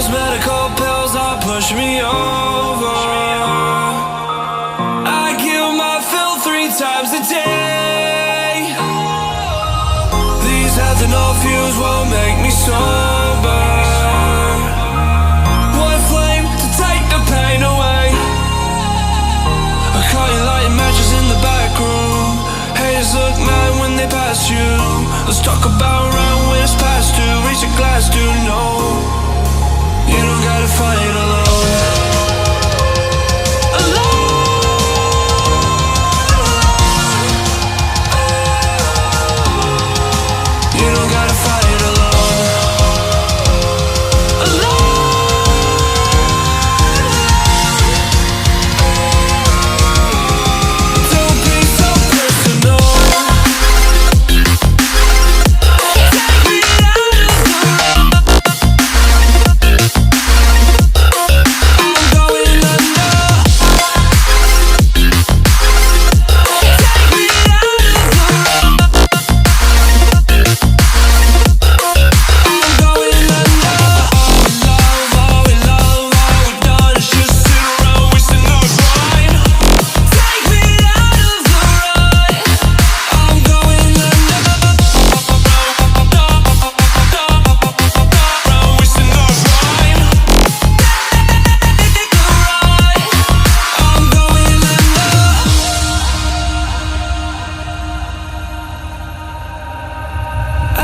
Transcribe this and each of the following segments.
Those medical pills that push me over. I kill my fill 3 times a day. These ethanol fuels won't make me sober. One flame to take the pain away. I caught you lighting matches in the back room. Haters look mad when they pass you. Let's talk about round when it's past due. Reach a glass, do no. You don't gotta fight alone. You don't gotta fight alone. Don't be so personal. Take me out of the road. I'm going under. Take me out of the road. I'm going under. All we love, all we've done is just sit around wasting our time. Take me out of the road. I'm going under. Around wasting our time. Take the ride. I'm going under.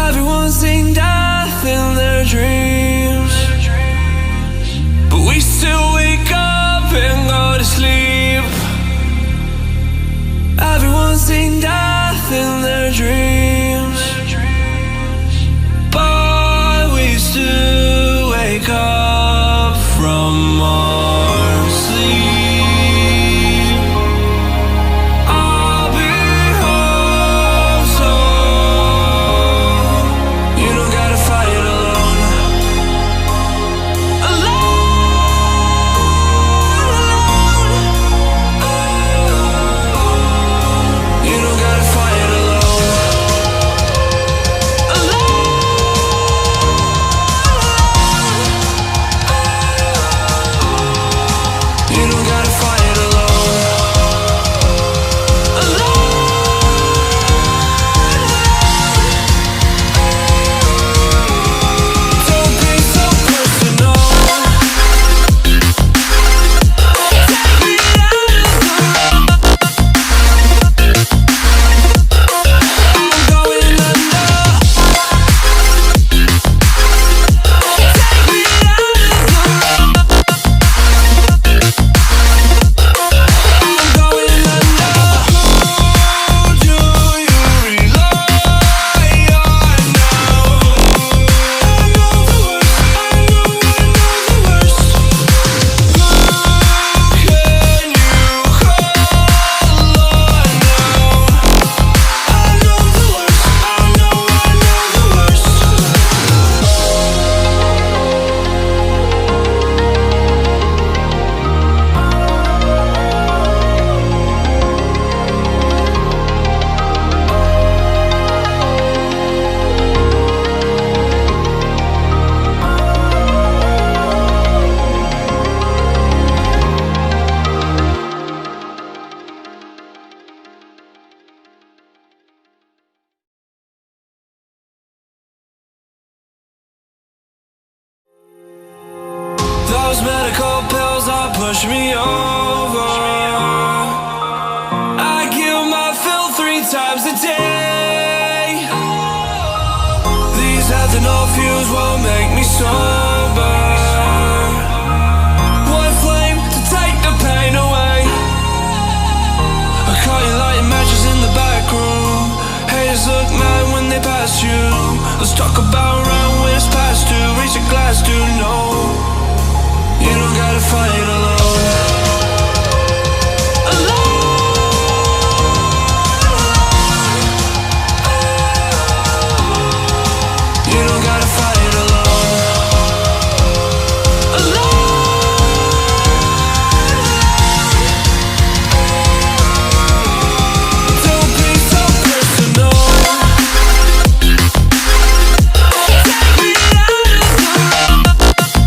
Everyone's seen death in their dreams, but we still wake up and go to sleep. Everyone's seen death in their dreams, but we still wake up from our sleep. I'll be home soon. You don't gotta fight alone. You don't gotta fight alone. You don't gotta fight alone. Don't be so personal. Take me out of the road. I'm going under. Take me out of the road. I'm going under. Who do you rely on now? I know the worst. I know the worst. Who can you call on now? I know the worst. I know the worst. Those medical pills that push me over. I kill my fill 3 times a day. These ethanol fuels won't make me sober. One flame to take the pain away. I caught you lighting matches in the back room. Haters look mad when they pass you. Let's talk about round when it's past due. Reach a glass, do no. You don't gotta fight alone. You don't gotta fight alone. Don't be so personal. Take me out of the road.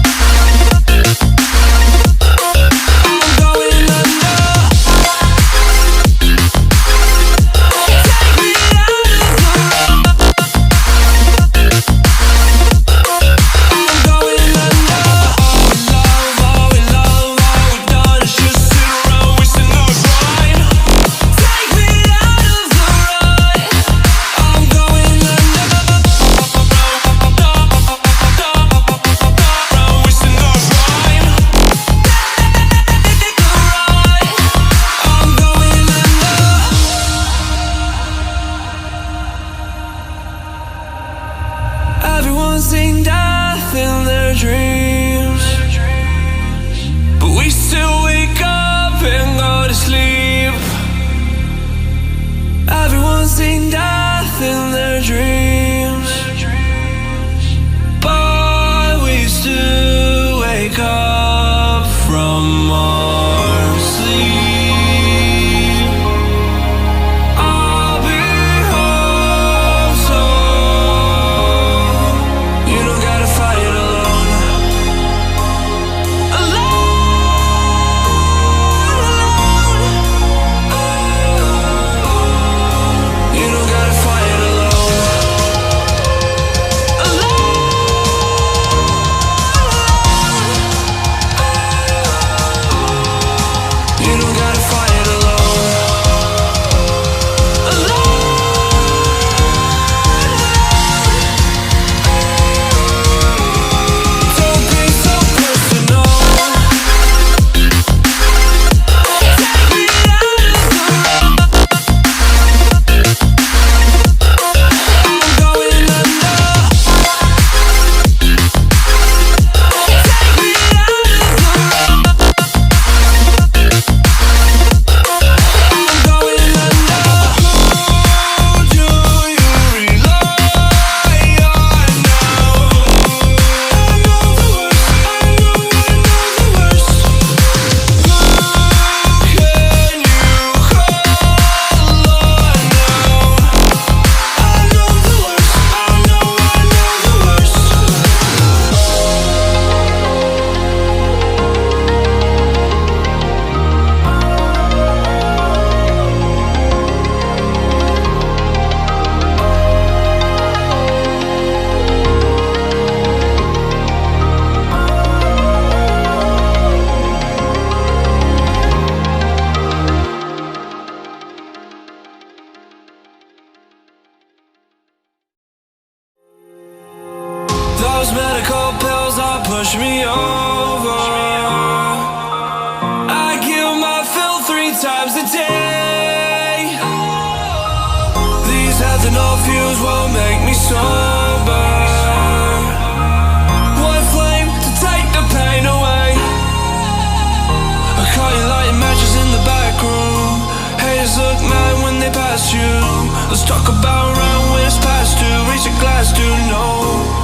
past you. Let's talk about round when it's past due. Raise a glass to know